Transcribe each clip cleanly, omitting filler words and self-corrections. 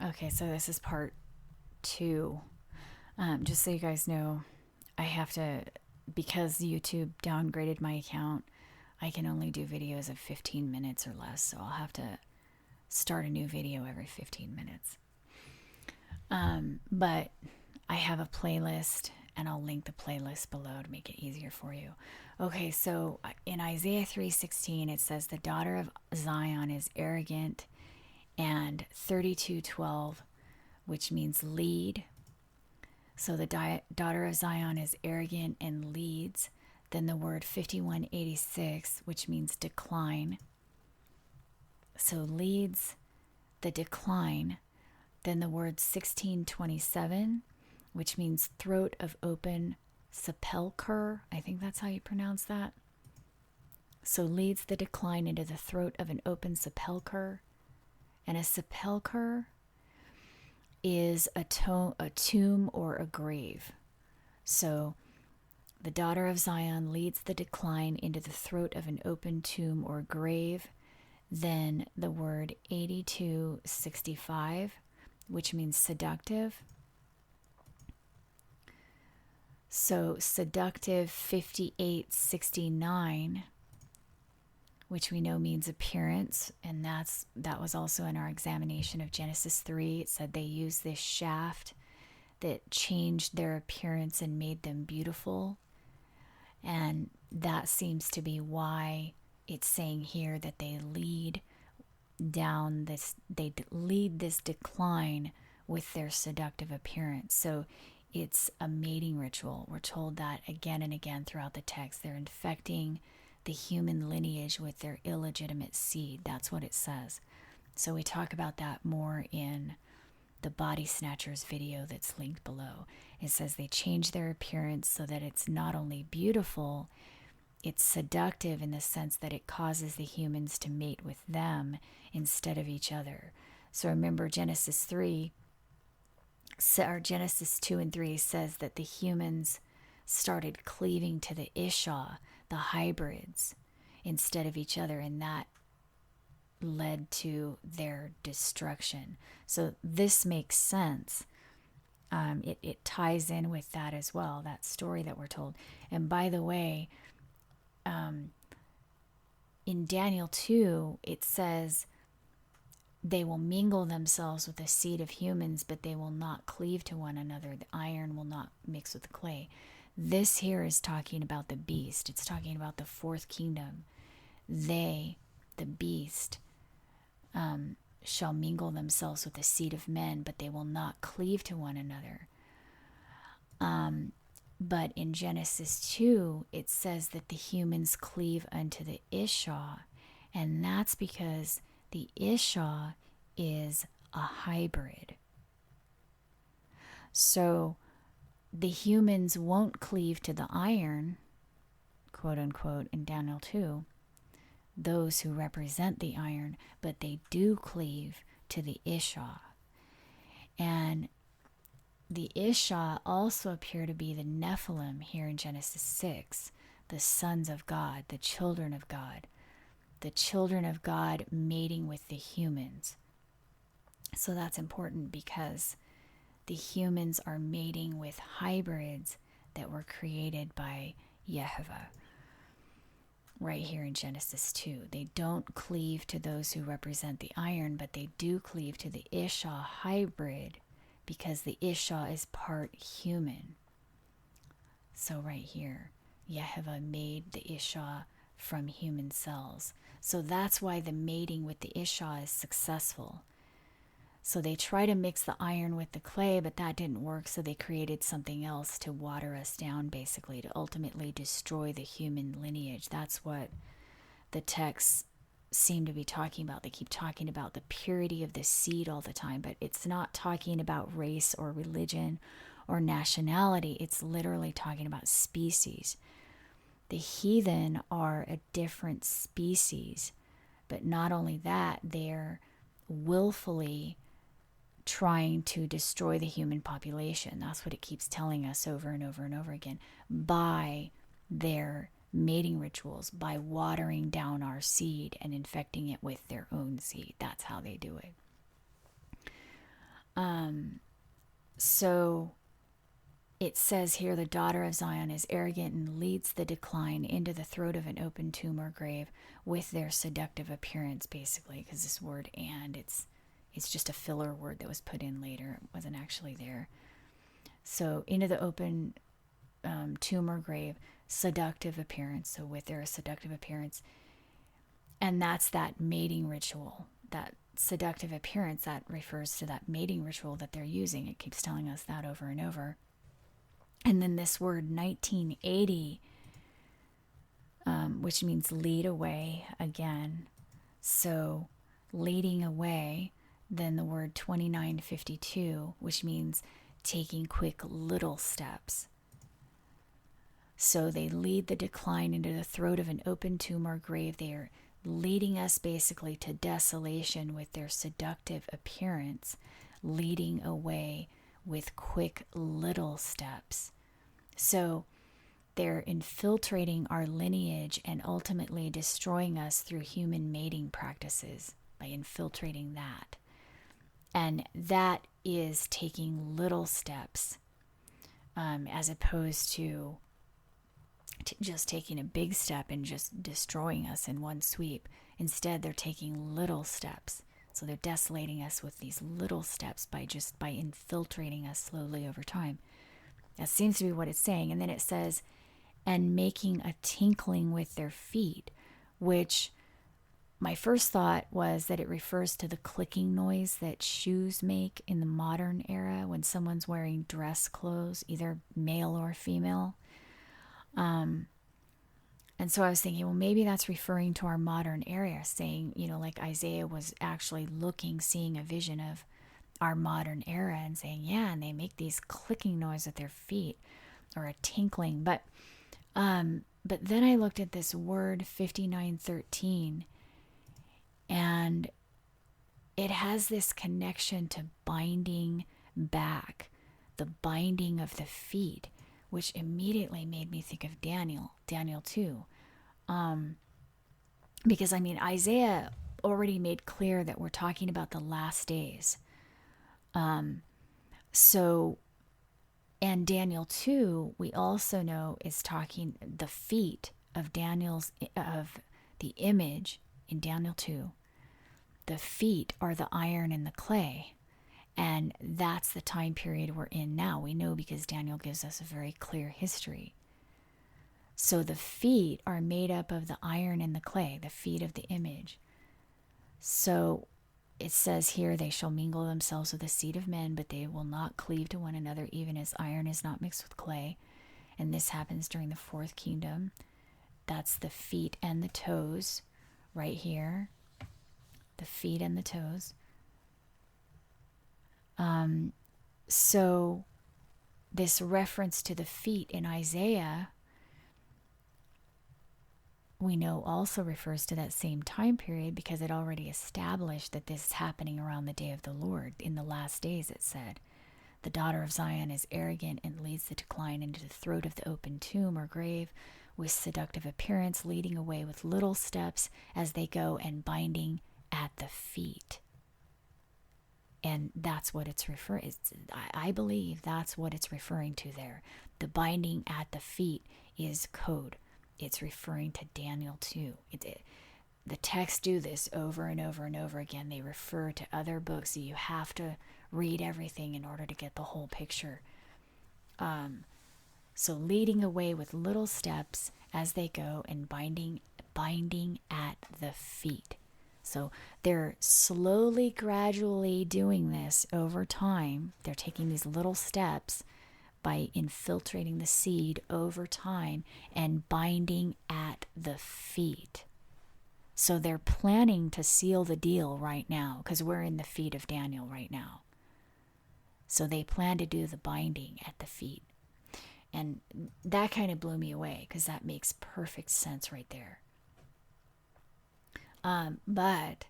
Okay, so this is part two. Just so you guys know, I have to, because YouTube downgraded my account, I can only do videos of 15 minutes or less, so I'll have to start a new video every 15 minutes. But I have a playlist, and I'll link the playlist below to make it easier for you. Okay, so in Isaiah 3:16 it says the daughter of Zion is arrogant, and 32:12, which means lead. So the daughter of Zion is arrogant and leads. Then the word 5186, which means decline. So leads the decline. Then the word 1627, which means throat of open sepulcher. I think that's how you pronounce that. So leads the decline into the throat of an open sepulcher. And a sepulcher is a tomb or a grave. So the daughter of Zion leads the decline into the throat of an open tomb or grave. Then the word 8265, which means seductive. So seductive 5869, which we know means appearance, and that was also in our examination of Genesis 3. It said they used this shaft that changed their appearance and made them beautiful. And that seems to be why it's saying here that they lead this decline with their seductive appearance. So it's a mating ritual. We're told that again and again throughout the text. They're infecting the human lineage with their illegitimate seed. That's what it says. So we talk about that more in the Body Snatchers video that's linked below. It says they change their appearance so that it's not only beautiful, it's seductive in the sense that it causes the humans to mate with them instead of each other. So remember Genesis 3, or Genesis 2 and 3 says that the humans started cleaving to the Isha, the hybrids, instead of each other, and that led to their destruction. So this makes sense. It ties in with that as well, that story that we're told. And by the way, in Daniel 2, it says they will mingle themselves with the seed of humans, but they will not cleave to one another. The iron will not mix with the clay. This here is talking about the beast. It's talking about the fourth kingdom. They, the beast, shall mingle themselves with the seed of men, but they will not cleave to one another. But in Genesis 2, it says that the humans cleave unto the Isha, and that's because the Isha is a hybrid. So the humans won't cleave to the iron, quote unquote, in Daniel 2, those who represent the iron, but they do cleave to the Isha. And the Isha also appear to be the Nephilim here in Genesis 6, the sons of God, the children of God mating with the humans. So that's important because the humans are mating with hybrids that were created by Yehovah. Right here in Genesis 2. They don't cleave to those who represent the iron, but they do cleave to the Isha hybrid because the Isha is part human. So right here, Yehovah made the Isha from human cells. So that's why the mating with the Isha is successful. So they try to mix the iron with the clay, but that didn't work, so they created something else to water us down, basically, to ultimately destroy the human lineage. That's what the texts seem to be talking about. They keep talking about the purity of the seed all the time, but it's not talking about race or religion or nationality. It's literally talking about species. The heathen are a different species, but not only that, they're willfully trying to destroy the human population. That's what it keeps telling us over and over and over again, by their mating rituals, by watering down our seed and infecting it with their own seed. That's how they do it. So it says here, the daughter of Zion is arrogant and leads the decline into the throat of an open tomb or grave with their seductive appearance, basically, because this word "and" it's just a filler word that was put in later. It wasn't actually there. So into the open tomb or grave, seductive appearance. So with their seductive appearance, and that's that mating ritual. That seductive appearance, that refers to that mating ritual that they're using. It keeps telling us that over and over. And then this word 1980, which means lead away again. So leading away. Then the word 2952, which means taking quick little steps. So they lead the decline into the throat of an open tomb or grave. They are leading us basically to desolation with their seductive appearance, leading away with quick little steps. So they're infiltrating our lineage and ultimately destroying us through human mating practices by infiltrating that. And that is taking little steps, as opposed to just taking a big step and just destroying us in one sweep. Instead, they're taking little steps. So they're desolating us with these little steps by infiltrating us slowly over time. That seems to be what it's saying. And then it says, and making a tinkling with their feet, which my first thought was that it refers to the clicking noise that shoes make in the modern era when someone's wearing dress clothes, either male or female. And so I was thinking, well, maybe that's referring to our modern era, saying, like Isaiah was actually seeing a vision of our modern era and saying, yeah, and they make these clicking noise with their feet or a tinkling. But then I looked at this word 5913, and it has this connection to binding back, the binding of the feet, which immediately made me think of Daniel 2. Because Isaiah already made clear that we're talking about the last days. And Daniel 2, we also know, is talking the feet of the image in Daniel 2. The feet are the iron and the clay. And that's the time period we're in now. We know because Daniel gives us a very clear history. So the feet are made up of the iron and the clay, the feet of the image. So it says here, they shall mingle themselves with the seed of men, but they will not cleave to one another, even as iron is not mixed with clay. And this happens during the fourth kingdom. That's the feet and the toes right here. The feet and the toes. So this reference to the feet in Isaiah, we know also refers to that same time period because it already established that this is happening around the day of the Lord. In the last days, it said, the daughter of Zion is arrogant and leads the decline into the throat of the open tomb or grave with seductive appearance, leading away with little steps as they go and binding at the feet. And that's what it's referring. I believe that's what it's referring to there. The binding at the feet is code. It's referring to Daniel 2. The texts do this over and over and over again. They refer to other books. So you have to read everything in order to get the whole picture. So leading away with little steps as they go and binding at the feet. So they're slowly, gradually doing this over time. They're taking these little steps by infiltrating the seed over time and binding at the feet. So they're planning to seal the deal right now because we're in the feet of Daniel right now. So they plan to do the binding at the feet. And that kind of blew me away because that makes perfect sense right there. But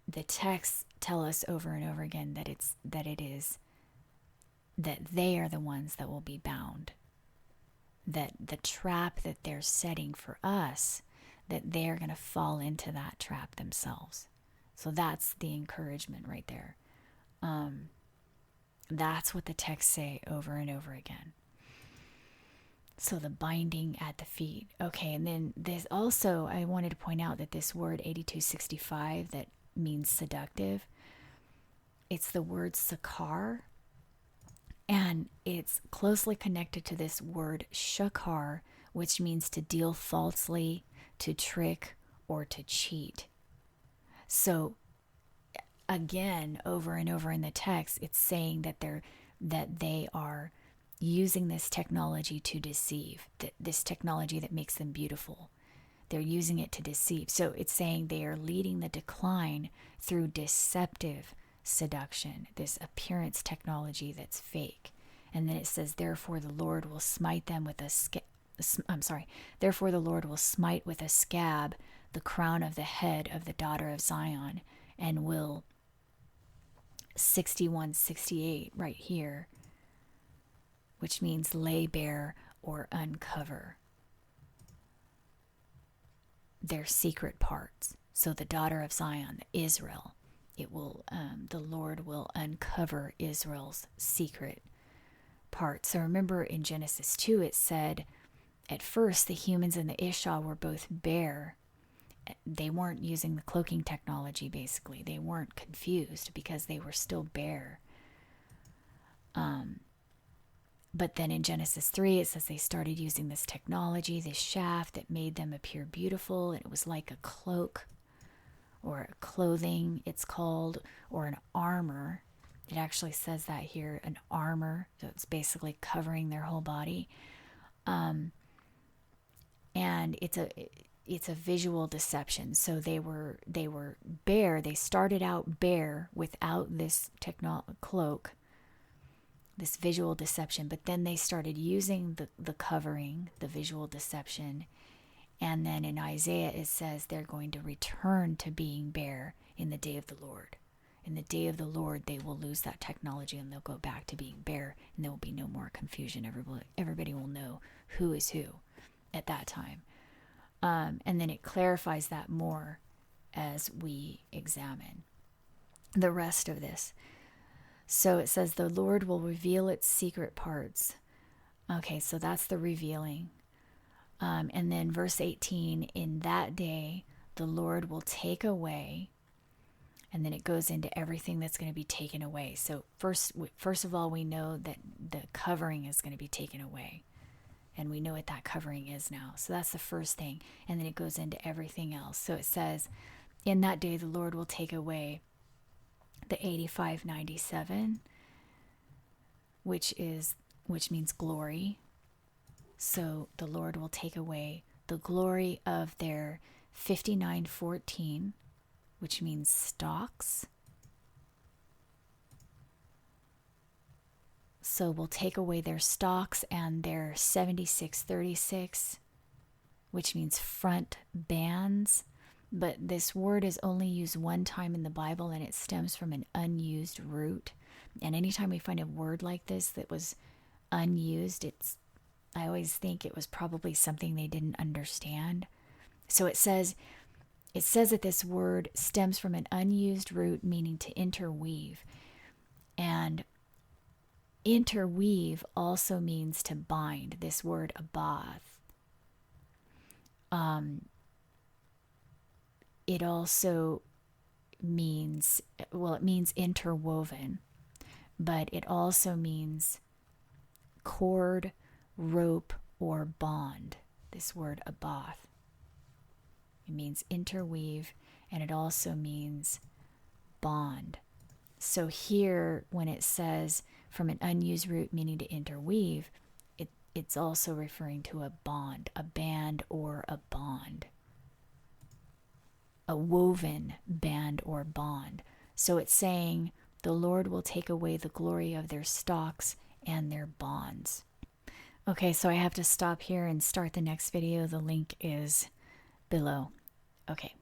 the texts tell us over and over again that they are the ones that will be bound. That the trap that they're setting for us, that they're going to fall into that trap themselves. So that's the encouragement right there. That's what the texts say over and over again. So the binding at the feet. Okay, and then there's also, I wanted to point out that this word 8265 that means seductive, it's the word sakar, and it's closely connected to this word shakar, which means to deal falsely, to trick, or to cheat. So again, over and over in the text, it's saying that they are using this technology to deceive, this technology that makes them beautiful. They're using it to deceive. So it's saying they are leading the decline through deceptive seduction, this appearance technology that's fake. And then it says, therefore the Lord will smite them with therefore the Lord will smite with a scab the crown of the head of the daughter of Zion, and will 6168 right here, which means lay bare or uncover their secret parts. So the daughter of Zion, Israel, it will the Lord will uncover Israel's secret parts. So remember in Genesis 2 it said at first the humans and the Isha were both bare. They weren't using the cloaking technology, basically. They weren't confused because they were still bare. But then in Genesis 3, it says they started using this technology, this shaft that made them appear beautiful. And it was like a cloak or a clothing, it's called, or an armor. It actually says that here, an armor. So it's basically covering their whole body. And it's a visual deception. So they were bare. They started out bare without this cloak, this visual deception. But then they started using the covering, the visual deception. And then in Isaiah it says they're going to return to being bare in the day of the Lord. In the day of the Lord, they will lose that technology and they'll go back to being bare, and there will be no more confusion. Everybody will know who is who at that time. And then it clarifies that more as we examine the rest of this. So it says the Lord will reveal its secret parts. Okay, so that's the revealing. And then verse 18, in that day, the Lord will take away, and then it goes into everything that's going to be taken away. So first of all, we know that the covering is going to be taken away. And we know what that covering is now. So that's the first thing. And then it goes into everything else. So it says, in that day, the Lord will take away the 8597, which means glory. So the Lord will take away the glory of their 5914, which means stalks. So we'll take away their stalks and their 7636, which means front bands. But this word is only used one time in the Bible, and it stems from an unused root. And anytime we find a word like this that was unused, I always think it was probably something they didn't understand. So it says that this word stems from an unused root, meaning to interweave. And interweave also means to bind. This word abath. It also means, it means interwoven, but it also means cord, rope, or bond. This word abath. It means interweave, and it also means bond. So here, when it says from an unused root meaning to interweave, it's also referring to a bond, a band or a bond. A woven band or bond. So it's saying the Lord will take away the glory of their stalks and their bonds. Okay, so I have to stop here and start the next video. The link is below. Okay.